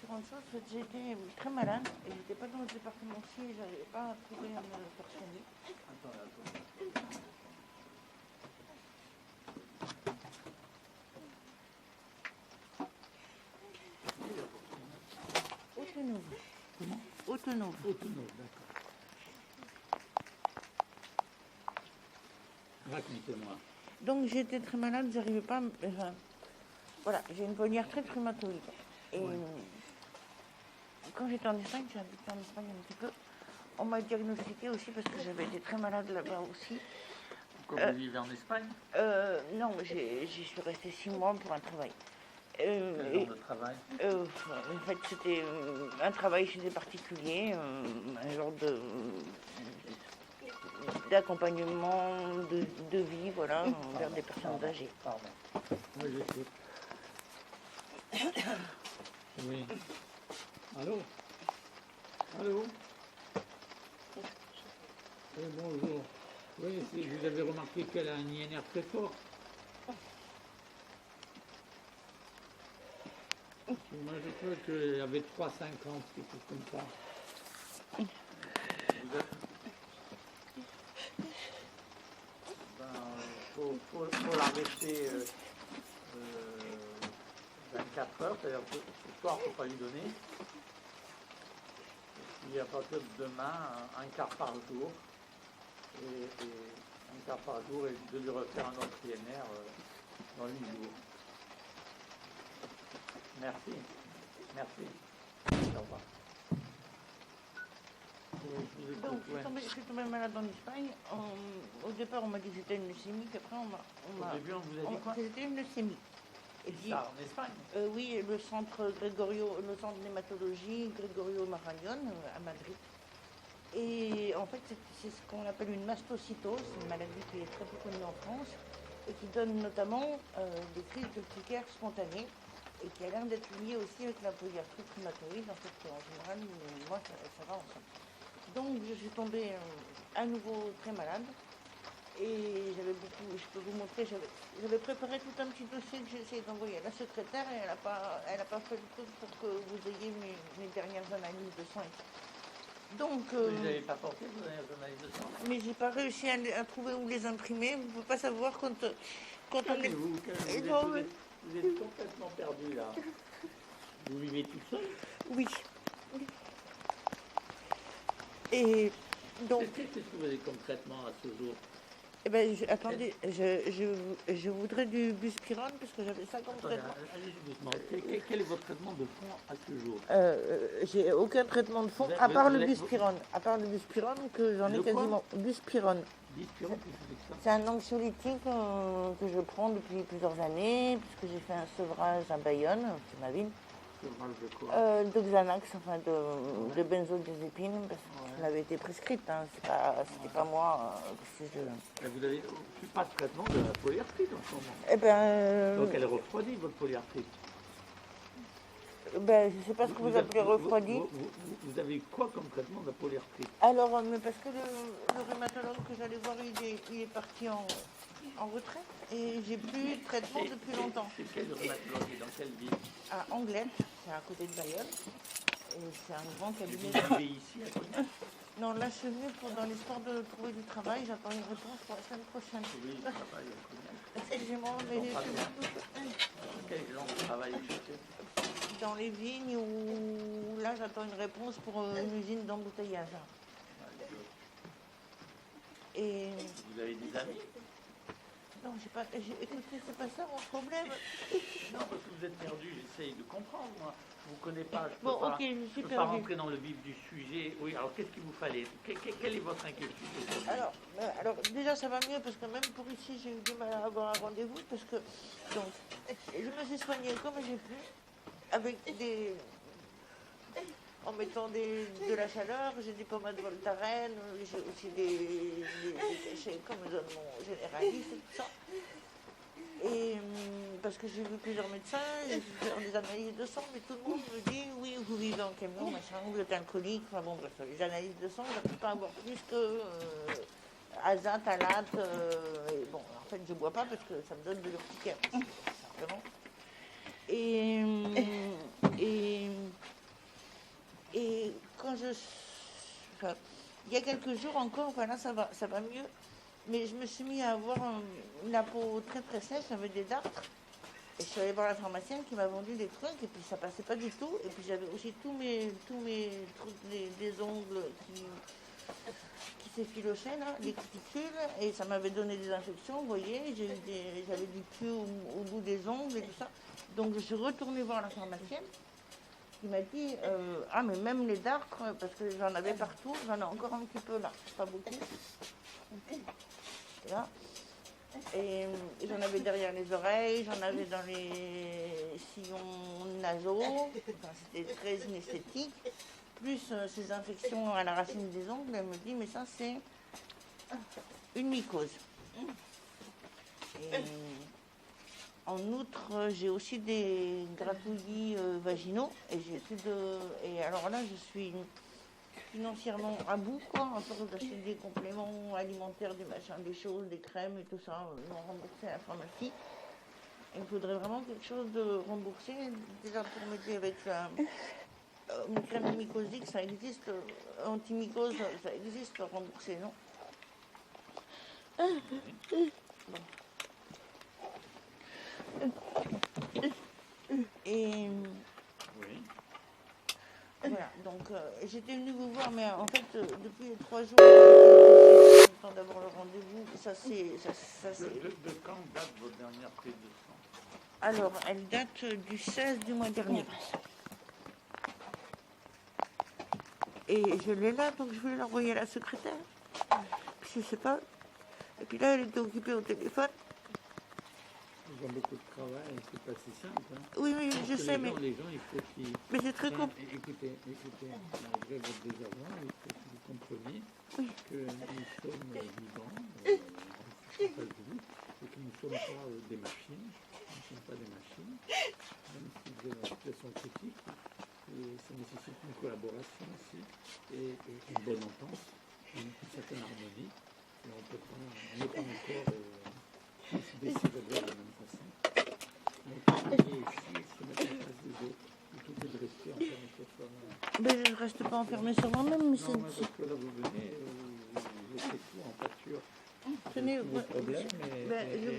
Différentes choses, j'étais très malade et j'étais pas dans le département aussi et j'arrivais pas à trouver un personnel. Autonome. Comment? Autonome. Autonome, d'accord. Raconte-moi. Donc j'étais très malade, j'arrivais pas. Enfin, voilà, j'ai une poignée très rhumatoïde. Et quand j'étais en Espagne, j'ai habité en Espagne un petit peu, on m'a diagnostiqué aussi parce que j'avais été très malade là-bas aussi. Pourquoi vous vivez en Espagne? Non, j'y suis restée 6 mois pour un travail. Quel genre de travail? En fait, c'était un travail chez des particuliers, un genre d'accompagnement de vie, voilà, vers des personnes âgées. Pardon. Oui, j'écoute. Oui. Allô? Allô? Oui, bonjour. Oui, si vous avez remarqué qu'elle a un INR très fort. Moi, je crois qu'elle avait 3,50, quelque chose comme ça. Faut l'arrêter 24 heures, c'est-à-dire que ce soir, il ne faut pas lui donner. Et puis à partir de demain, un quart par jour. Et un quart par jour et de lui refaire un autre INR dans 8 jours. Merci. Merci. Au revoir. Donc, je suis tombée malade en Espagne. Au départ, on m'a dit que c'était une leucémie, puis après, Au début, on vous a dit quoi? C'était une leucémie. Et puis, ça, en Espagne? Oui, le centre d'hématologie Gregorio Marañón à Madrid. Et en fait, c'est ce qu'on appelle une mastocytose, une maladie qui est très peu connue en France et qui donne notamment des crises urticaires spontanées et qui a l'air d'être liée aussi avec la polyarthrite rhumatoïde. En fait, en général, moi, ça va ensemble. Donc, je suis tombée à nouveau très malade et j'avais beaucoup, je peux vous montrer, j'avais préparé tout un petit dossier que j'ai essayé d'envoyer à la secrétaire et elle n'a pas fait le truc pour que vous ayez mes dernières analyses de sang. Donc, vous n'avez pas porté vos analyses de sang? Mais j'ai pas réussi à trouver où les imprimer. Vous ne pouvez pas savoir quand on est... Vous êtes complètement perdu là. Vous vivez tout seul? Oui. Et donc... Qu'est-ce que vous avez concrètement à ce jour? Eh ben, attendez, je voudrais du buspirone parce que j'avais ça comme traitement. Allez-y doucement. Quel est votre traitement de fond à ce jour? J'ai aucun traitement de fond à part le buspirone. À part le buspirone que j'en ai quasiment. Buspirone. Buspirone, qu'est-ce que c'est? C'est un anxiolytique que je prends depuis plusieurs années puisque j'ai fait un sevrage à Bayonne, c'est ma ville. sur base de quoi? De Xanax, enfin de benzodiazépine, parce qu'elle avait été prescrite, hein, c'était pas moi. Vous n'avez pas de traitement de la polyarthrite en ce moment. Eh ben, Donc elle est refroidie, votre polyarthrite. ben, je ne sais pas ce que vous appelez refroidi. Vous avez quoi comme traitement de la polyarthrite? Alors, mais parce que le rhumatologue que j'allais voir, il est parti en retraite et j'ai plus eu de traitement depuis longtemps. C'est quel rhumatologue et dans quelle ville? À Anglet, c'est à côté de Bayonne. Et c'est un grand cabinet. Vous vivez ici à Cognac? Non, là je suis venue dans l'espoir de trouver du travail. J'attends une réponse pour la semaine prochaine. Oui, je travaille à Cognac. Excusez-moi, mais Quel genre de travail vous cherchez? dans les vignes où là j'attends une réponse pour une usine d'embouteillage. Et Vous avez des amis? non, écoutez, c'est pas ça mon problème. Non, parce que vous êtes perdu, j'essaye de comprendre, moi. Je ne vous connais pas, je Bon, peux pas, ok, je suis peux pas perdue. rentrer dans le vif du sujet. Oui, alors qu'est-ce qu'il vous fallait? Quelle est votre inquiétude aujourd'hui? Alors, déjà ça va mieux parce que même pour ici j'ai eu du mal à avoir un rendez-vous parce que donc je me suis soignée comme j'ai pu avec en mettant de la chaleur, j'ai des pommades Voltaren, j'ai aussi des cachets comme donne mon généraliste et tout ça. Et parce que j'ai vu plusieurs médecins, j'ai fait faire des analyses de sang, mais tout le monde me dit oui, vous vivez en camion, machin, vous êtes alcoolique, enfin bon bref, les analyses de sang, je ne peux pas avoir plus que azat, alate, et bon, en fait je ne bois pas parce que ça me donne de l'urticaire, simplement. Et quand enfin, il y a quelques jours encore, voilà, ça va mieux. Mais je me suis mis à avoir la peau très très sèche avec des dartres. Et je suis allée voir la pharmacienne qui m'a vendu des trucs et puis ça passait pas du tout. Et puis j'avais aussi tous mes trucs, des ongles qui s'effilochaient là, les cuticules. Et ça m'avait donné des infections, vous voyez. J'avais du pus au bout des ongles et tout ça. Donc je suis retournée voir la pharmacienne. Il m'a dit, ah mais même les dartres, parce que j'en avais partout, j'en ai encore un petit peu là, pas beaucoup. Là. Et j'en avais derrière les oreilles, j'en avais dans les sillons nasaux, enfin, c'était très inesthétique. Plus ces infections à la racine des ongles, elle me dit, mais ça c'est une mycose. Et, en outre, j'ai aussi des gratouillis vaginaux et alors là, je suis financièrement à bout, quoi, à force d'acheter des compléments alimentaires, des machins, des choses, des crèmes et tout ça, non remboursé à la pharmacie. Il me faudrait vraiment quelque chose de remboursé, déjà pour m'aider avec une crème mycosique, ça existe, antimycose, ça existe, remboursé, non? Bon. Et Oui. voilà, donc j'étais venue vous voir, mais en fait, depuis les 3 jours, le temps d'avoir le rendez-vous, ça c'est... De quand date votre dernière prise de sang? Alors, elle date du 16 du mois dernier. Et je l'ai là, donc je voulais l'envoyer à la secrétaire. Puis je sais pas. Et puis là, elle était occupée au téléphone. Ils ont beaucoup de travail, c'est pas si simple. Hein. Oui, je sais, mais... Les gens, il faut qu'ils... Mais c'est très compliqué. Écoutez, malgré votre désarroi, il faut que vous compreniez que nous sommes vivants, et que nous ne sommes pas des machines. Nous ne sommes pas des machines. Même si vous êtes dans une situation critique, ça nécessite une collaboration aussi et une bonne entente, une certaine harmonie. Et on n'est pas encore tous décérébrés de la même façon. Donc, il faut aussi se mettre en face des autres, plutôt que de rester enfermé sur soi-même. Mais je ne reste pas enfermée sur moi-même, mais c'est... Non, parce que là, vous venez, vous laissez tout en pâture. Tenez, Tous vos problèmes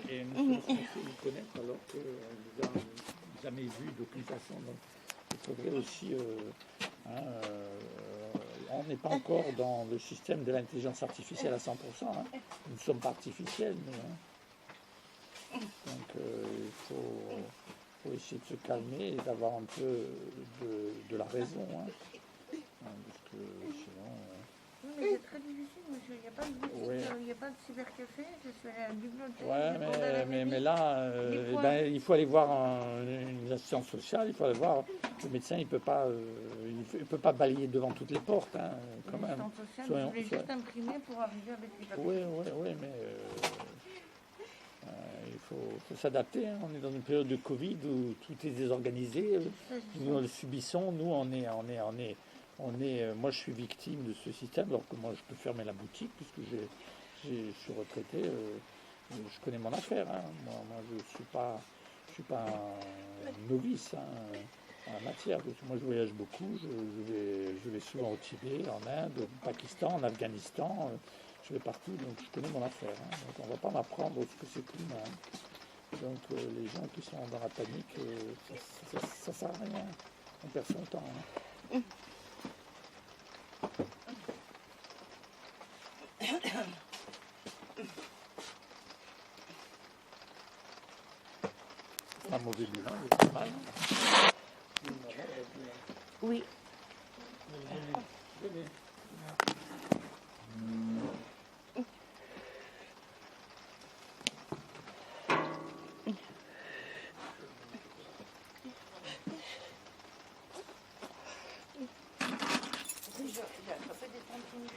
et nous sommes censés vous connaître alors qu'on ne vous a jamais vu d'aucune façon. Donc, il faudrait aussi... on n'est pas encore dans le système de l'intelligence artificielle à 100%. Hein. Nous ne sommes pas artificiels, mais... Hein. Donc il faut essayer de se calmer et d'avoir un peu de la raison. Hein. Parce que sinon, Oui, mais c'est très difficile, monsieur. Il n'y a pas de boutique, Oui. il n'y a pas de cybercafé. Je suis allée à la bibliothèque. Ouais, j'ai demandé à la mais mairie. là, Dis-moi. il faut aller voir une assistance sociale, il faut aller voir. Le médecin, il peut pas balayer devant toutes les portes, hein, quand même. L'assistance sociale, Soyons- je voulais soyons- juste imprimer pour arriver avec les papiers. Oui, mais il faut s'adapter, hein. On est dans une période de Covid où tout est désorganisé. Nous le subissons. Nous, moi, je suis victime de ce système, alors que moi, je peux fermer la boutique puisque je suis retraité. Je connais mon affaire, hein. Moi, je suis pas un novice, hein, en la matière. Parce que moi, je voyage beaucoup. Je vais souvent au Tibet, en Inde, au Pakistan, en Afghanistan. Je vais partout, donc je connais mon affaire, hein. Donc on ne va pas m'apprendre ce que c'est que l'humain, hein. Donc les gens qui sont dans la panique, ça ne sert à rien. On perd son temps, hein. Un mauvais bilan, il est pas mal, hein. Oui. Venez. Ça fait des tantines.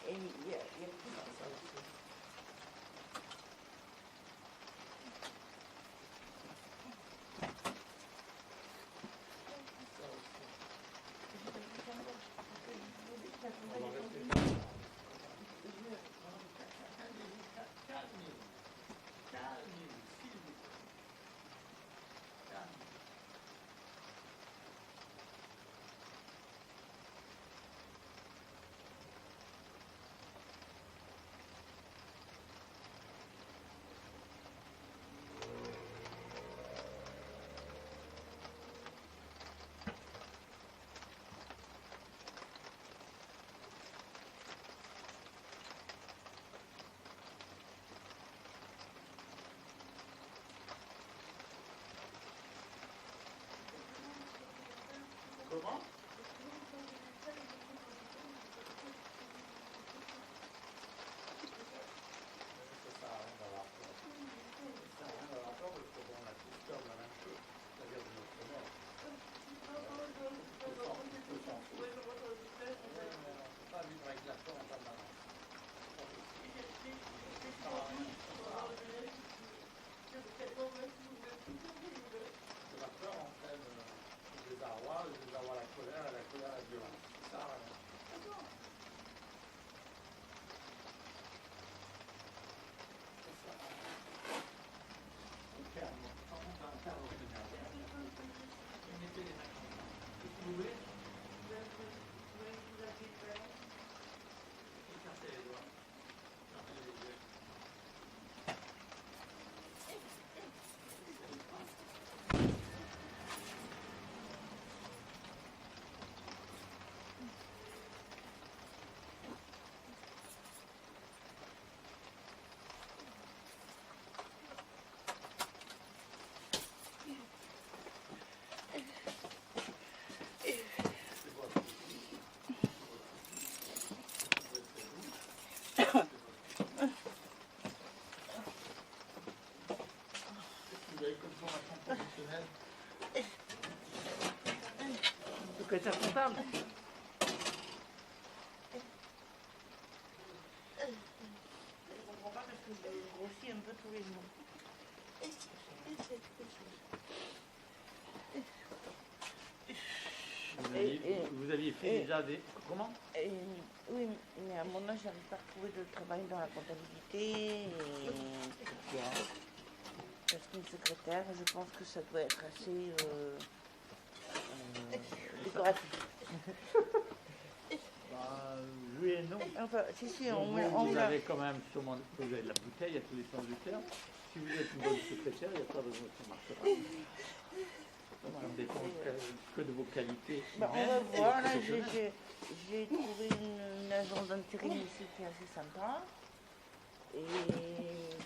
Et il y a plus dans ça aussi. Comment? Secrétaire comptable. Je ne comprends pas parce que je grossis un peu tous les jours. Vous aviez fait déjà des... Comment? Oui, mais à mon âge, j'arrive pas à trouver de travail dans la comptabilité. Parce qu'une secrétaire, je pense que ça doit être assez décoratif. Oui et non. Enfin, si, Vous avez quand même sûrement vous avez de la bouteille à tous les sens du terme. Si vous êtes une bonne secrétaire, il n'y a pas besoin que ça marchera. Ça ne dépend que de vos qualités. On va voir, là, j'ai trouvé une agence d'intérim ici qui est assez sympa. Et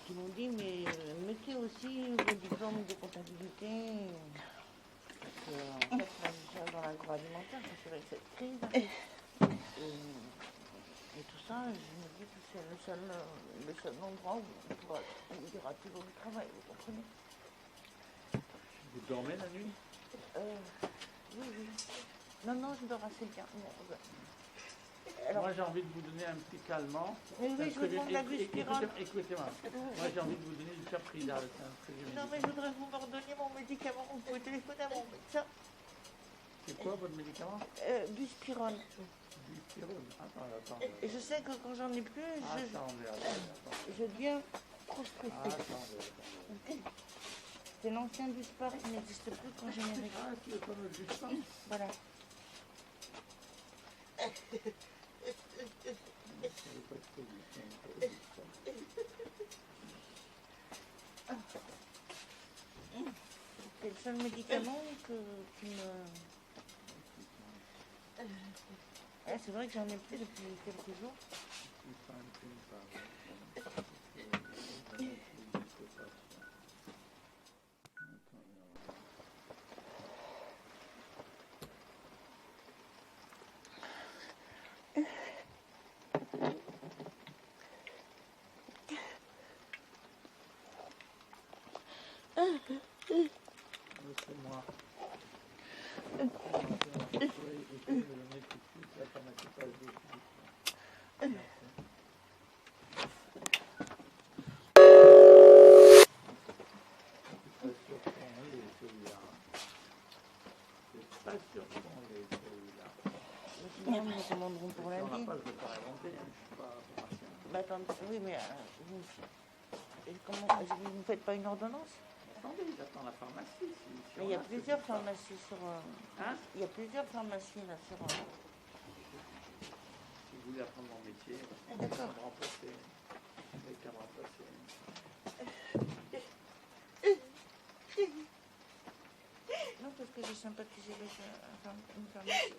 qui m'ont dit, mais mettez aussi vos diplômes de comptabilité. Parce que, en fait, moi, je cherche dans l'agroalimentaire. cette crise. Et tout ça, je me dis que c'est le seul endroit où il y aura toujours du travail, vous comprenez? Vous dormez la nuit? Oui, oui. Non, je dors assez bien. Alors, moi, j'ai envie de vous donner un petit calmant. Oui, je vous demande la buspirone. Écoutez-moi. Moi, j'ai envie de vous donner du capridal. Non, mais je voudrais que vous me redonniez mon médicament. Vous pouvez téléphoner à mon médecin. C'est quoi votre médicament? Buspirone. Buspirone. Attendez. Et je sais que quand j'en ai plus, Attendez. je deviens trop stressée. Attendez. C'est l'ancien Buspar qui n'existe plus quand j'ai mes règles. Ah, c'est le fameux Buspar. Voilà. C'est le seul médicament qui me... c'est vrai que j'en ai plus depuis quelques jours. C'est moi. Nous commanderons pour lundi. On n'a pas, je ne vais pas inventer, je ne suis pas pharmacien. Mais attendez, oui, mais vous ne faites pas une ordonnance? Attendez, j'attends la pharmacie. Mais il y a plusieurs pharmacies sur... Hein? Il y a plusieurs pharmacies là sur... Si vous voulez apprendre mon métier, d'accord. me remplacer. Avec qu'à me remplacer. Non, parce que j'ai sympathisé avec une pharmacie.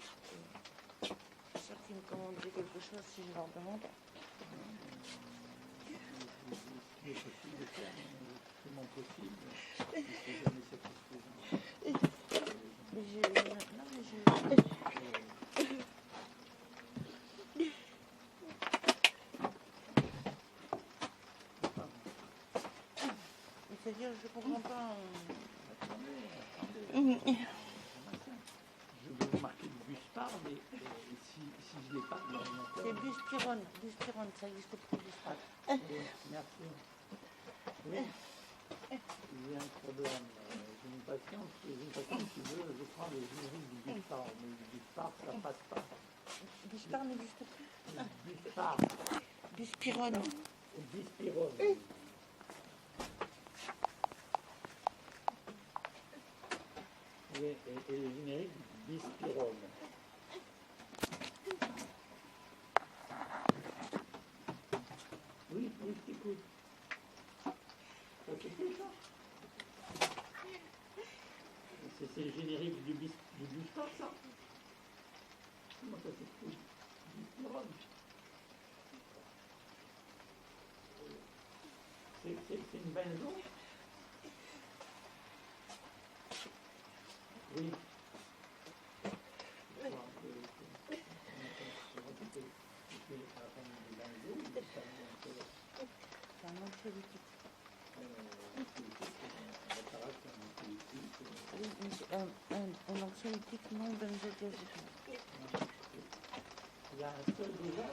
Je suis sûre qu'ils me commanderaient quelque chose si je leur demandais. Ce qui est possible de faire, c'est mon possible. C'est jamais satisfaisant. Mais je... C'est-à-dire, je comprends pas... Attendez. Je vais vous marquer du Buspar, mais si je ne l'ai pas dans l'ordinateur... C'est Buspirone, ça existe plus, Buspar. Merci. Oui, j'ai un problème. J'ai une patiente qui veut, je prends le générique du Buspar, mais le Buspar, ça ne passe pas. Buspar n'existe plus. Buspar. Buspirone. Buspirone. Oui, et le générique Buspirone. Oui, je t'écoute. Ça t'écoute, ça? C'est le générique du Buspar, ça? Comment ça s'écoute? Buspirone. C'est une benzo? Oui. C'est un anxiolytique. Oui, un anxiolytique non benzodiazépine. Il y a un seul déjà?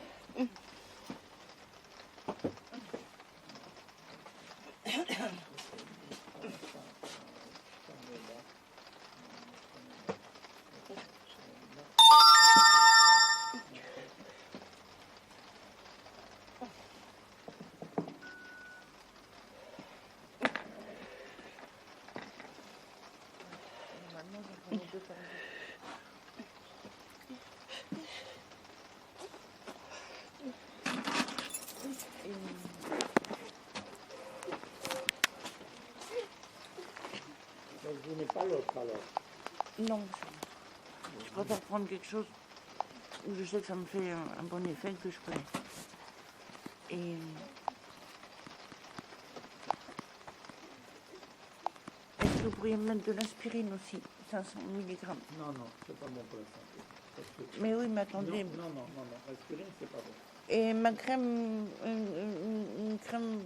Normalement, j'en prenais 2 par jour. Donc vous n'êtes pas l'autre alors? Non, je préfère prendre quelque chose où je sais que ça me fait un bon effet que je connais. Et est-ce que vous pourriez me mettre de l'aspirine aussi, 500 mg? Non, c'est pas bon pour la santé. Mais oui, mais attendez. Non, l'aspirine, c'est pas bon. Et ma crème, une crème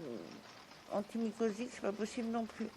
antimycosique, c'est pas possible non plus.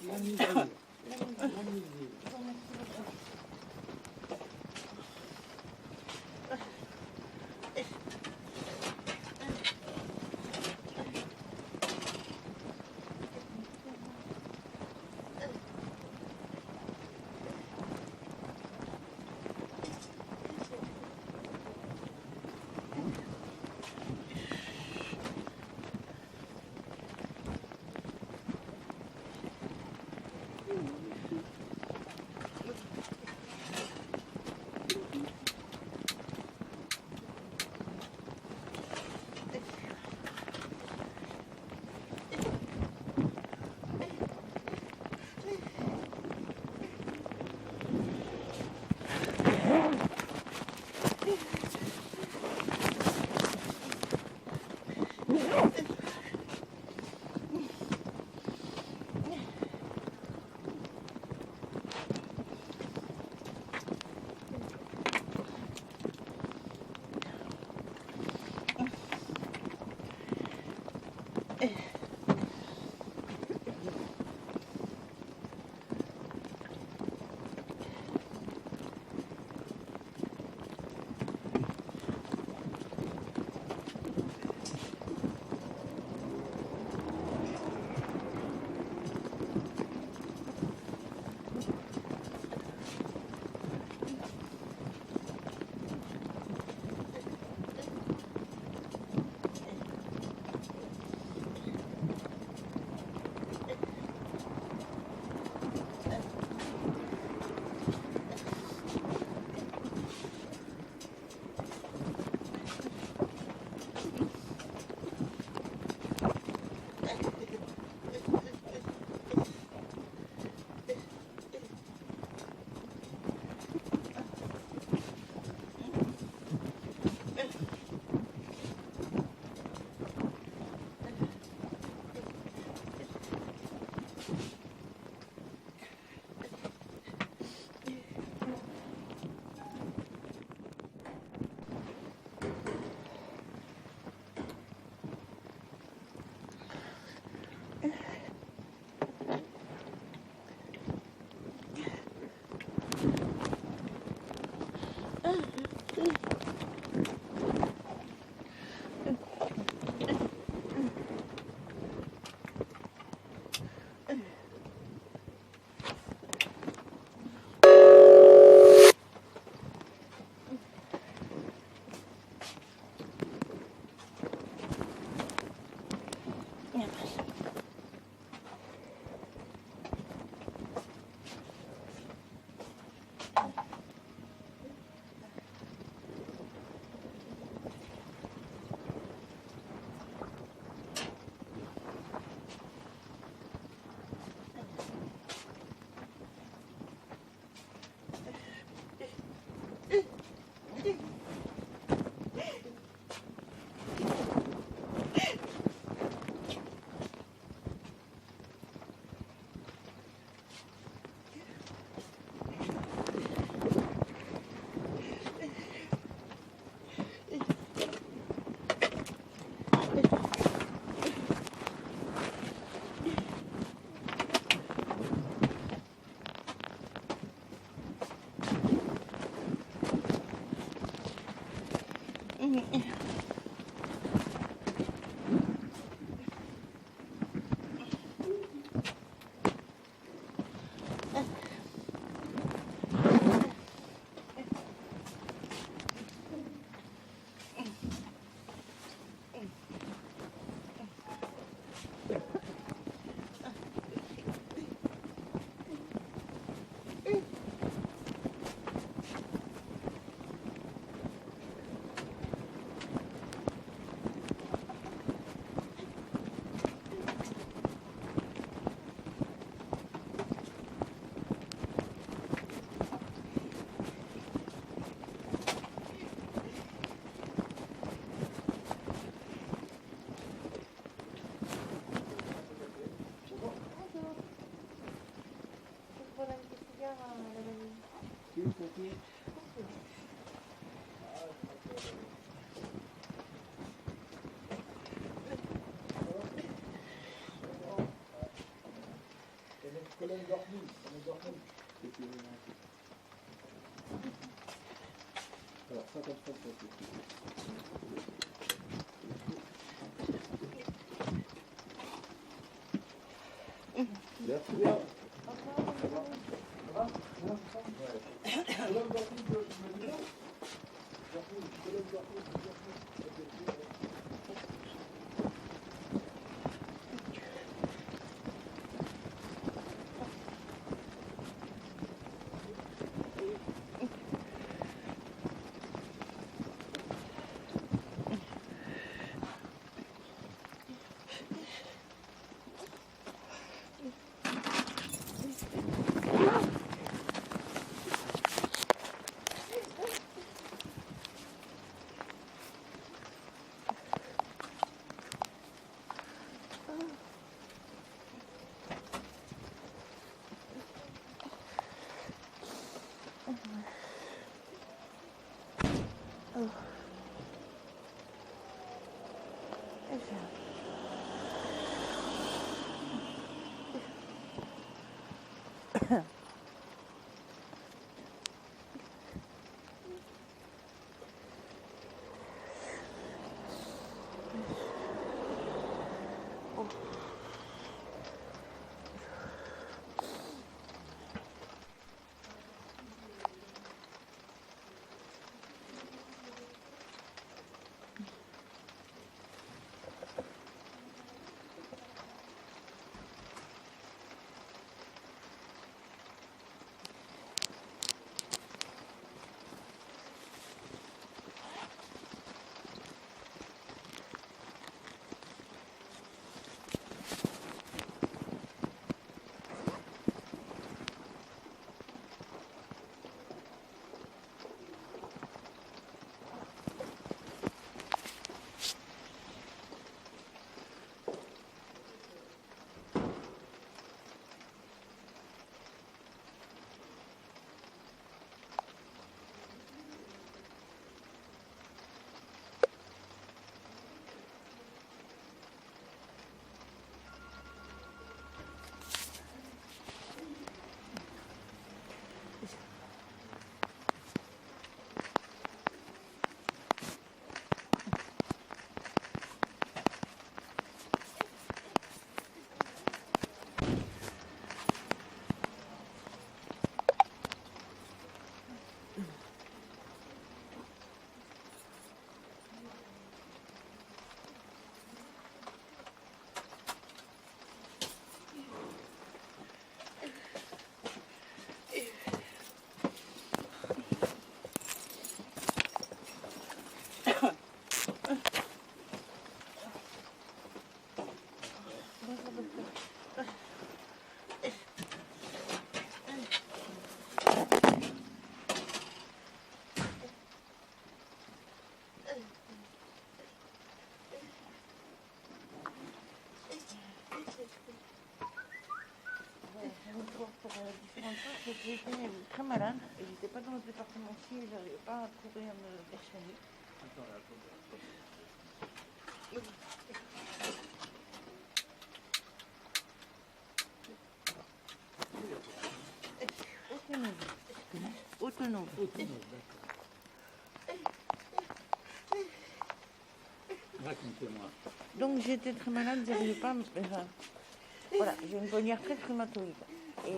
Merci. Alors ça comme ça, merci bien. Différentes choses, c'est que j'étais très malade et j'étais pas dans le département-ci et j'arrivais pas à trouver à me faire soigner. Autonome. Racontez-moi. Donc j'étais très malade, j'arrivais pas à me... Enfin, voilà, j'ai une bonnière très rhumatoïde. Et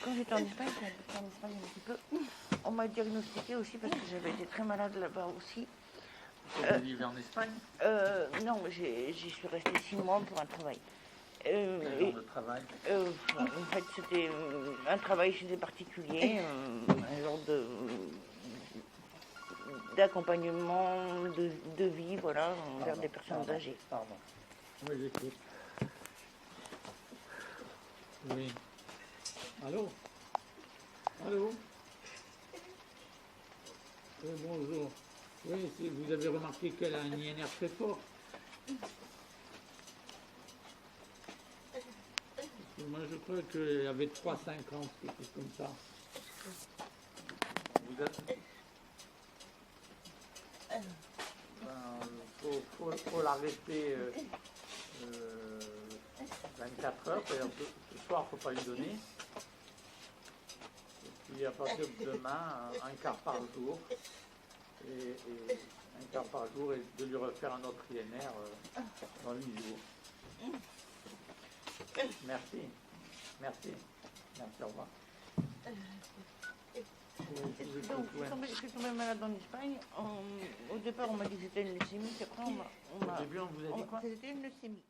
quand j'étais en Espagne, j'ai habité en Espagne un petit peu, on m'a diagnostiqué aussi parce que j'avais été très malade là-bas aussi. Vous vivez en Espagne? Non, j'y suis restée 6 mois pour un travail. Quel genre de travail? En fait, c'était un travail chez des particuliers, un genre d'accompagnement de vie, voilà, envers des personnes âgées. Pardon. Oui, j'écoute. Oui. Allô? Allô? Oui, bonjour. Oui, vous avez remarqué qu'elle a un INR très fort. Moi, je crois qu'elle avait 3,50, quelque chose comme ça. Vous êtes... faut l'arrêter 24 heures, c'est-à-dire ce soir, il ne faut pas lui donner. Et puis à partir de demain, un quart par jour. Et un quart par jour et de lui refaire un autre INR dans 8 jours. Merci. Merci. Merci, au revoir. Donc, je suis tombée malade en Espagne. Au départ, on m'a dit que c'était une leucémie, puis après, Au début, on vous a dit quoi? C'était une leucémie.